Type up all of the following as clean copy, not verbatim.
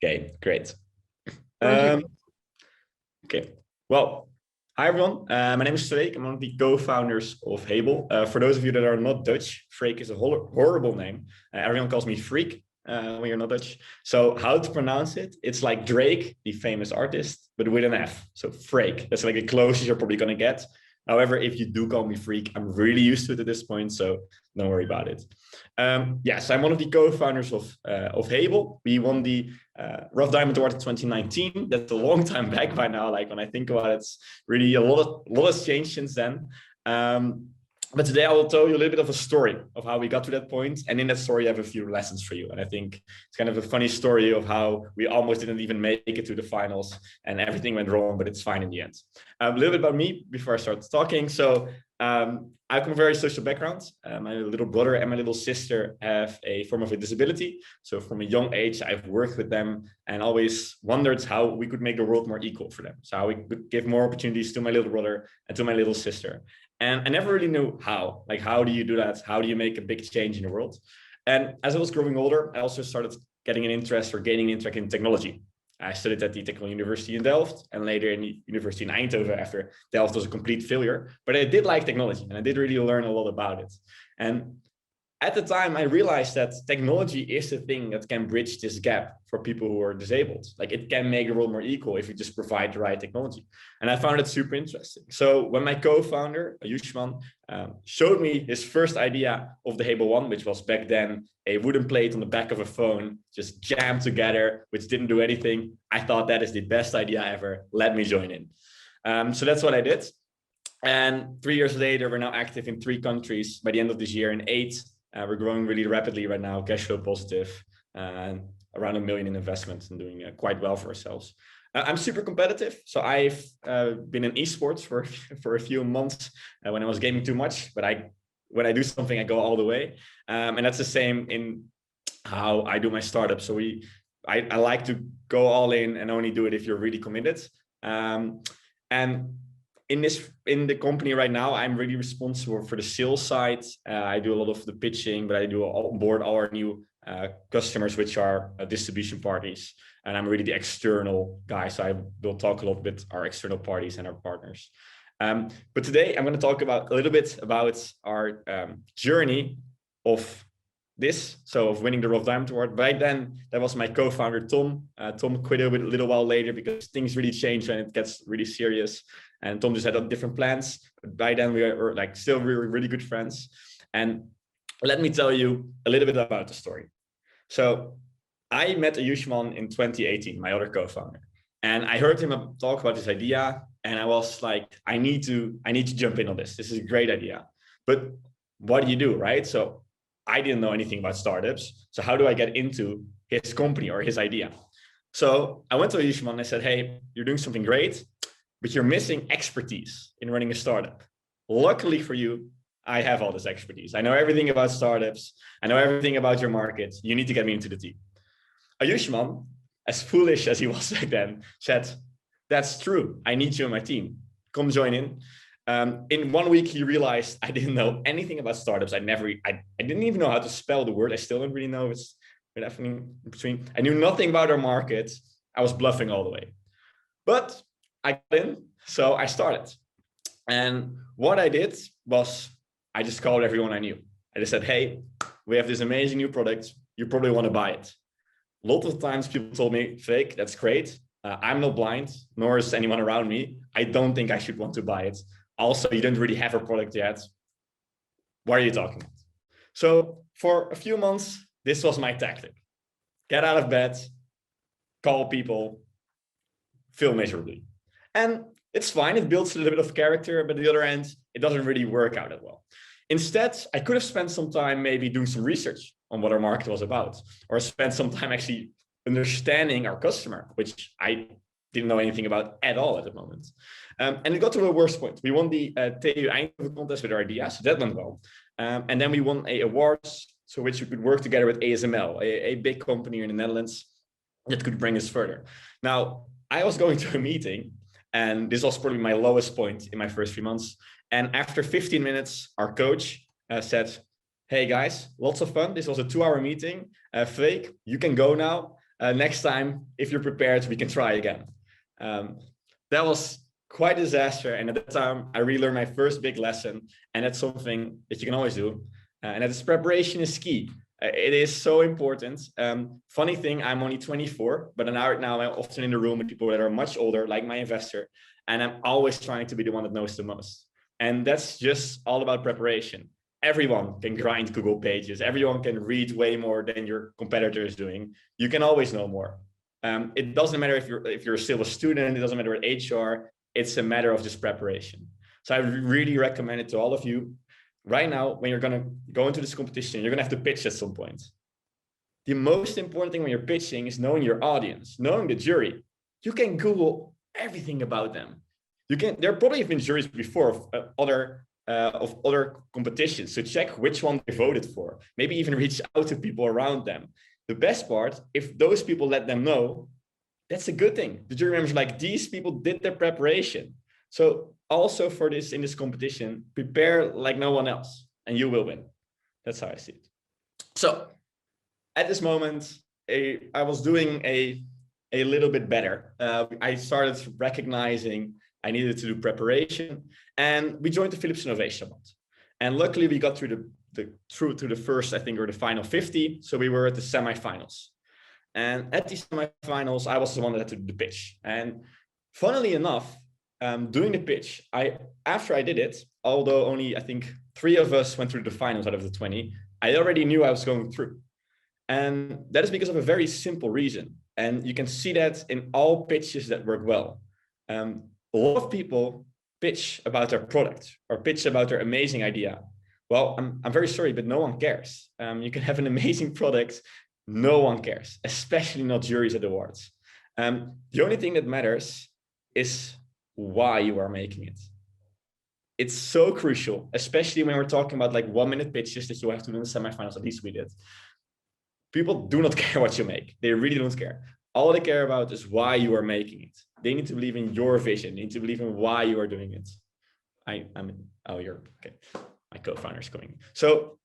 Okay, great. Thank you. Okay, well, hi everyone. My name is Freek. I'm one of the co-founders of Hable. For those of you that are not Dutch, Freek is a horrible name. Everyone calls me Freek when you're not Dutch. So how to pronounce it? It's like Drake, the famous artist, but with an F. So Freek. That's like the closest you're probably going to get. However, if you do call me Freek, I'm really used to it at this point, so don't worry about it. Yes, I'm one of the co-founders of Hable. We won the Rough Diamond Award in 2019. That's a long time back by now. Like when I think about it, it's really a lot has changed since then. But today I will tell you a little bit of a story of how we got to that point. And in that story, I have a few lessons for you. And I think it's kind of a funny story of how we almost didn't even make it to the finals and everything went wrong, but it's fine in the end. A little bit about me before I start talking. So I come from a very social background. My little brother and my little sister have a form of a disability. So from a young age, I've worked with them and always wondered how we could make the world more equal for them. So how we could give more opportunities to my little brother and to my little sister. And I never really knew how. Like, how do you do that? How do you make a big change in the world? And as I was growing older, I also started getting an interest or gaining interest in technology. I studied at the Technical University in Delft and later in the University in Eindhoven after Delft was a complete failure. But I did like technology and I did really learn a lot about it. And at the time, I realized that technology is the thing that can bridge this gap for people who are disabled. Like it can make the world more equal if you just provide the right technology. And I found it super interesting. So when my co-founder, Ayushman, showed me his first idea of the Hable One, which was back then a wooden plate on the back of a phone, just jammed together, which didn't do anything, I thought that is the best idea ever. Let me join in. So that's what I did. And 3 years later, we're now active in 3 countries. By the end of this year, in 8. We're growing really rapidly right now, cash flow positive, and around $1 million in investments and doing quite well for ourselves. I'm super competitive. So I've been in esports for a few months when I was gaming too much, but when I do something, I go all the way. And that's the same in how I do my startup. So I like to go all in and only do it if you're really committed. And in the company right now, I'm really responsible for the sales side. I do a lot of the pitching, but I do onboard all our new customers, which are distribution parties. And I'm really the external guy. So I will talk a lot with our external parties and our partners. But today I'm going to talk a little bit about our journey of this, so of winning the Rough Diamond Award. Back then, that was my co-founder, Tom. Tom quit a little while later because things really change when it gets really serious. And Tom just had different plans. But by then, we were like still really good friends. And let me tell you a little bit about the story. So I met Ayushman in 2018, my other co-founder. And I heard him talk about this idea. And I was like, I need to jump in on this. This is a great idea. But what do you do, right? So I didn't know anything about startups. So how do I get into his company or his idea? So I went to Ayushman and I said, hey, you're doing something great, but you're missing expertise in running a startup. Luckily for you, I have all this expertise. I know everything about startups. I know everything about your market. You need to get me into the team. Ayushman, as foolish as he was back then, said, that's true. I need you on my team. Come join in. In 1 week, he realized I didn't know anything about startups. I didn't even know how to spell the word. I still don't really know if it's in between. I knew nothing about our market. I was bluffing all the way. But I got in, so I started. And what I did was I just called everyone I knew. I just said, hey, we have this amazing new product. You probably want to buy it. A lot of times people told me, Freek, that's great. I'm not blind, nor is anyone around me. I don't think I should want to buy it. Also, you don't really have a product yet. What are you talking about? So for a few months, this was my tactic. Get out of bed, call people, fail miserably. And it's fine. It builds a little bit of character, but on the other end, it doesn't really work out that well. Instead, I could have spent some time maybe doing some research on what our market was about, or spent some time actually understanding our customer, which I didn't know anything about at all at the moment. And it got to the worst point. We won the TU Eindhoven contest with our idea, so that went well. And then we won a awards, so which we could work together with ASML, a big company in the Netherlands that could bring us further. Now, I was going to a meeting, and this was probably my lowest point in my first few months. And after 15 minutes, our coach said, hey guys, lots of fun. This was a 2-hour meeting. Freek, you can go now. Next time, if you're prepared, we can try again. That was quite a disaster. And at that time, I really learned my first big lesson. And that's something that you can always do. And that is preparation is key. It is so important. Funny thing, I'm only 24, but now I'm often in the room with people that are much older, like my investor. And I'm always trying to be the one that knows the most. And that's just all about preparation. Everyone can grind Google pages. Everyone can read way more than your competitor is doing. You can always know more. It doesn't matter if you're still a student. It doesn't matter what age you are. It's a matter of just preparation. So I really recommend it to all of you. Right now, when you're going to go into this competition, you're going to have to pitch at some point. The most important thing when you're pitching is knowing your audience, knowing the jury. You can Google everything about them. There probably have been juries before of other competitions. So check which one they voted for. Maybe even reach out to people around them. The best part, if those people let them know, that's a good thing. The jury members are like, these people did their preparation. So also for this, in this competition, prepare like no one else and you will win. That's how I see it. So at this moment, I was doing a little bit better. I started recognizing I needed to do preparation, and we joined the Philips Innovation Month. And luckily we got through the first, I think, or the final 50. So we were at the semifinals. And at the semifinals, I was the one that had to do the pitch. And funnily enough, doing the pitch, after I did it, although only I think 3 of us went through the finals out of the 20, I already knew I was going through. And that is because of a very simple reason. And you can see that in all pitches that work well. A lot of people pitch about their product or pitch about their amazing idea. Well, I'm very sorry, but no one cares. You can have an amazing product. No one cares, especially not juries at awards. The only thing that matters is why you are making it. It's so crucial, especially when we're talking about like 1-minute pitches that you have to do in the semifinals. At least we did. People do not care what you make. They really don't care. All they care about is why you are making it. They need to believe in your vision. They need to believe in why you are doing it. You're okay. My co-founder is coming. So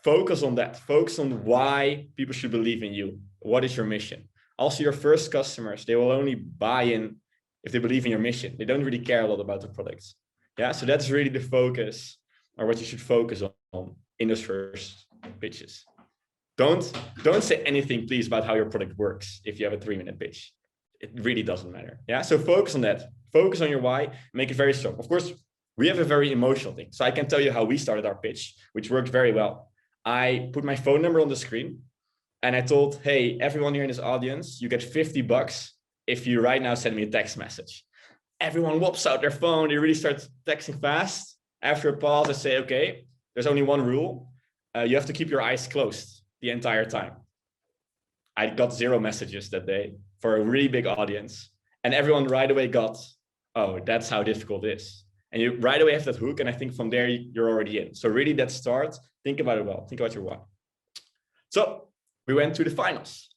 focus on that. Focus on why people should believe in you. What is your mission? Also, your first customers, they will only buy in if they believe in your mission. They don't really care a lot about the products. Yeah, so that's really the focus, or what you should focus on in those first pitches. Don't say anything, please, about how your product works if you have a 3-minute pitch. It really doesn't matter. Yeah, so focus on that. Focus on your why. Make it very strong. Of course, we have a very emotional thing. So I can tell you how we started our pitch, which worked very well. I put my phone number on the screen and I told, hey, everyone here in this audience, you get $50 if you right now send me a text message. Everyone whops out their phone. They really start texting fast. After a pause, I say, okay, there's only one rule. You have to keep your eyes closed the entire time. I got 0 messages that day for a really big audience. And everyone right away got, oh, that's how difficult it is. And you right away have that hook. And I think from there, you're already in. So really that start, think about it well. Think about your why. So we went to the finals.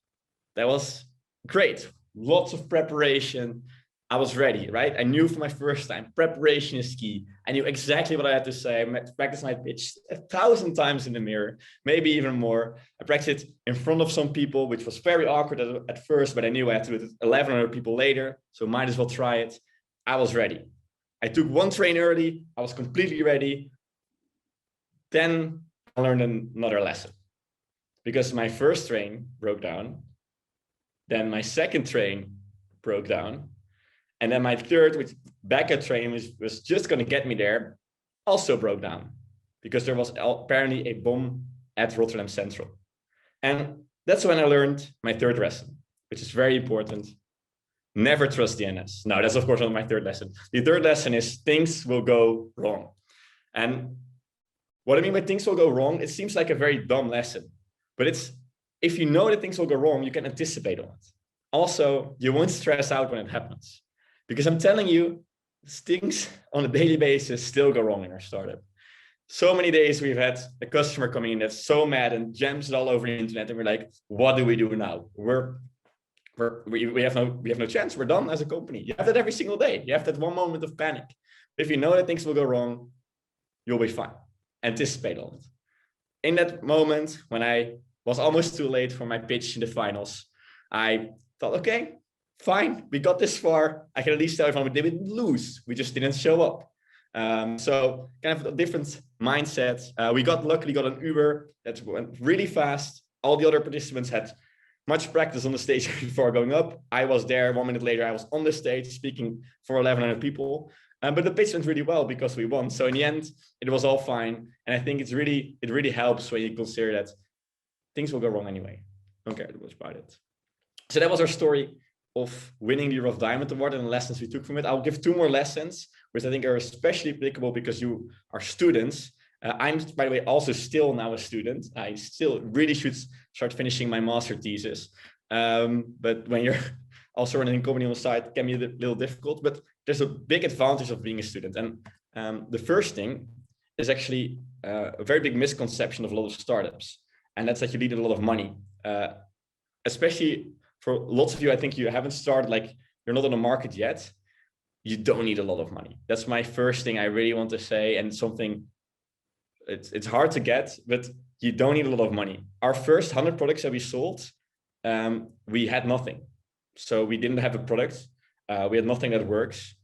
That was great. Lots of preparation. I was ready, right? I knew for my first time, preparation is key. I knew exactly what I had to say. I practiced my pitch 1,000 times in the mirror, maybe even more. I practiced it in front of some people, which was very awkward at first, but I knew I had to do it with 1,100 people later, so might as well try it. I was ready. I took 1 train early. I was completely ready. Then I learned another lesson because my first train broke down. Then my second train broke down. And then my third, which backup train was just going to get me there, also broke down because there was apparently a bomb at Rotterdam Central. And that's when I learned my third lesson, which is very important. Never trust the NS. No, that's of course not my third lesson. The third lesson is things will go wrong. And what I mean by things will go wrong, it seems like a very dumb lesson, but it's, if you know that things will go wrong, you can anticipate on it. Also, you won't stress out when it happens. Because I'm telling you, things on a daily basis still go wrong in our startup. So many days we've had a customer coming in that's so mad and jams it all over the internet, and we're like, what do we do now? We have no chance. We're done as a company. You have that every single day. You have that one moment of panic. If you know that things will go wrong, you'll be fine. Anticipate on it. In that moment, when I was almost too late for my pitch in the finals, I thought, okay, fine, we got this far. I can at least tell everyone we didn't lose. We just didn't show up. So kind of a different mindset. We luckily got an Uber that went really fast. All the other participants had much practice on the stage before going up. I was there 1 minute later. I was on the stage speaking for 1,100 people. But the pitch went really well because we won. So in the end, it was all fine. And I think it really helps when you consider that things will go wrong anyway. Don't care too much about it. So that was our story of winning the Rough Diamond Award and the lessons we took from it. I'll give 2 more lessons, which I think are especially applicable because you are students. I'm, by the way, also still now a student. I still really should start finishing my master thesis. But when you're also running a company on the side, it can be a little difficult, but there's a big advantage of being a student. And the first thing is actually a very big misconception of a lot of startups. And that's that you need a lot of money, especially for lots of you. I think you haven't started, like you're not on the market yet. You don't need a lot of money. That's my first thing I really want to say. And something it's hard to get, but you don't need a lot of money. Our first 100 products that we sold, we had nothing. So we didn't have a product. We had nothing that works.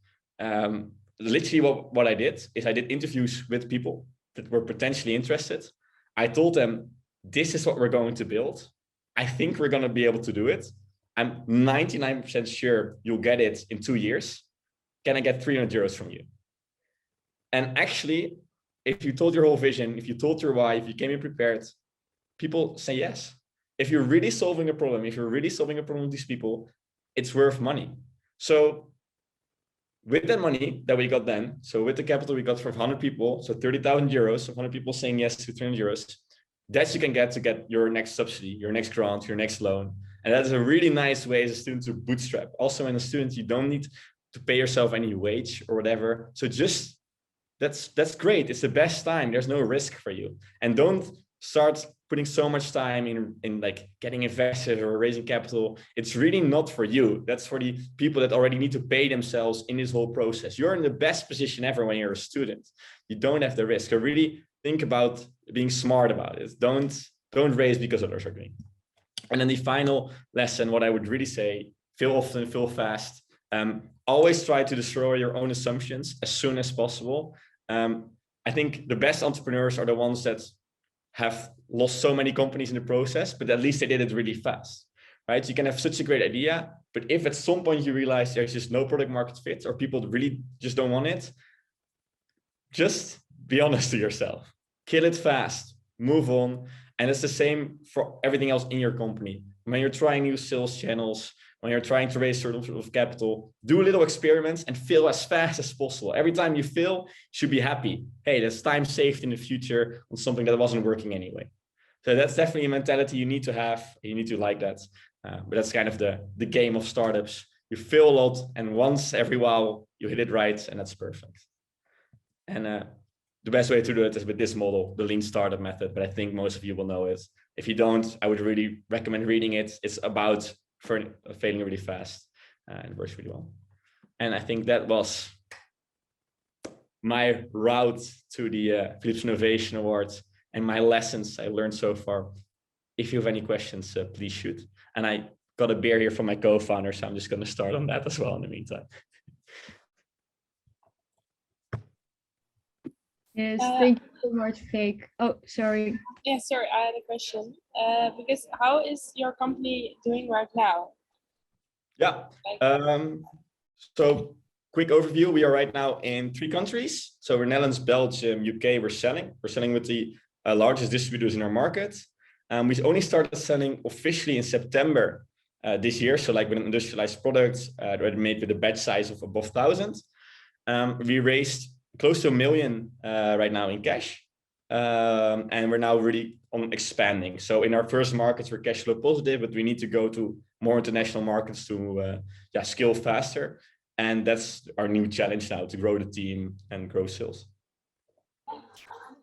Literally what I did is I did interviews with people that were potentially interested. I told them, this is what we're going to build. I think we're going to be able to do it. I'm 99% sure you'll get it in 2 years. Can I get 300 euros from you? And actually, if you told your whole vision, if you told your why, if you came in prepared, people say yes. If you're really solving a problem, with these people, it's worth money. So with that money that we got then, so with the capital we got from 100 people, so 30,000 euros, so 100 people saying yes to 300 euros, that you can get to get your next subsidy, your next grant, your next loan. And that is a really nice way as a student to bootstrap. Also, as a student, you don't need to pay yourself any wage or whatever. So just, that's great. It's the best time. There's no risk for you. And don't start putting so much time in like getting investors or raising capital. It's really not for you. That's for the people that already need to pay themselves in this whole process. You're in the best position ever when you're a student. You don't have the risk. So really think about being smart about it. Don't raise because others are doing. And then the final lesson, what I would really say, fail often, fail fast. Always try to destroy your own assumptions as soon as possible. I think the best entrepreneurs are the ones that have lost so many companies in the process, but at least they did it really fast, right? You can have such a great idea, but if at some point you realize there's just no product market fit or people really just don't want it, just be honest to yourself. Kill it fast, move on. And it's the same for everything else in your company. When you're trying new sales channels, when you're trying to raise certain sort of capital, do little experiments and fail as fast as possible. Every time you fail, you should be happy. Hey, there's time saved in the future on something that wasn't working anyway. So that's definitely a mentality you need to have. You need to like that. But that's kind of the game of startups. You fail a lot, and once every while you hit it right, and that's perfect. And the best way to do it is with this model, the lean startup method. But I think most of you will know it. If you don't, I would really recommend reading it. It's about failing really fast, and it works really well. And I think that was my route to the Philips Innovation Awards and my lessons I learned so far. If you have any questions, please shoot. And I got a beer here from my co-founder, so I'm just going to start on that as well in the meantime. Yes, thank you so much, Freek. Oh, sorry. Yeah, sorry, I had a question. Because how is your company doing right now? Yeah. So quick overview. We are right now in 3 countries. So we're Netherlands, Belgium, UK. We're selling with the largest distributors in our market. We only started selling officially in September this year. So like with an industrialized product, made with a batch size of above 1,000. We raised close to 1 million right now in cash. And we're now really on expanding. So in our first markets, we're cash flow positive, but we need to go to more international markets to scale faster. And that's our new challenge now, to grow the team and grow sales.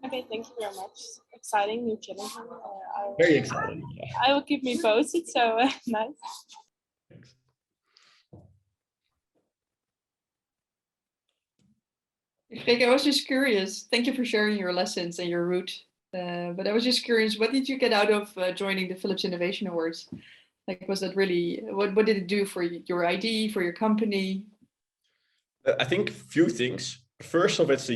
Okay, thank you very much. Exciting new challenge. Very exciting. Yeah. I will keep me posted, so nice. Thanks. Freek, I was just curious. Thank you for sharing your lessons and your route. But I was just curious, what did you get out of joining the Philips Innovation Awards? Like, was that really, what did it do for your ID, for your company? I think few things. First of it's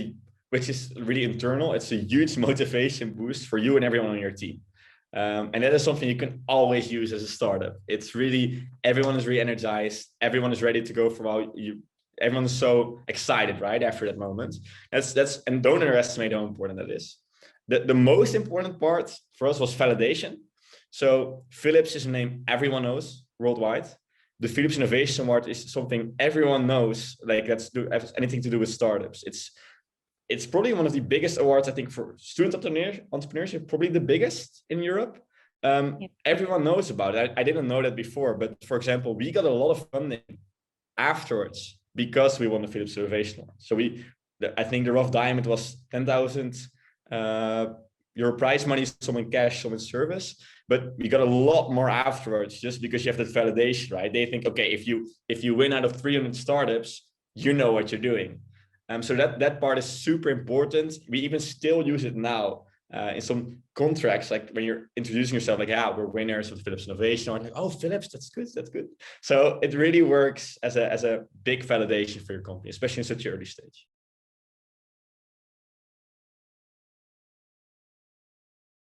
which is really internal, it's a huge motivation boost for you and everyone on your team. And that is something you can always use as a startup. It's really, everyone is really energized. Everyone is ready to go for all everyone's so excited, right? After that moment. And don't underestimate how important that is. The most important part for us was validation. So Philips is a name everyone knows worldwide. The Philips Innovation Award is something everyone knows, like has anything to do with startups. It's probably one of the biggest awards, I think, for student entrepreneurship, probably the biggest in Europe. Everyone knows about it. I didn't know that before, but for example, we got a lot of funding afterwards because we won the Philips Innovation Award. So I think the rough diamond was 10,000 euro prize money, some in cash, some in service, but we got a lot more afterwards just because you have that validation, right? They think, okay, if you win out of 300 startups, you know what you're doing. So that part is super important. We even still use it now in some contracts, like when you're introducing yourself, like, yeah, we're winners of the Philips Innovation Award. Like, oh, Philips, that's good. So it really works as a big validation for your company, especially in such an early stage.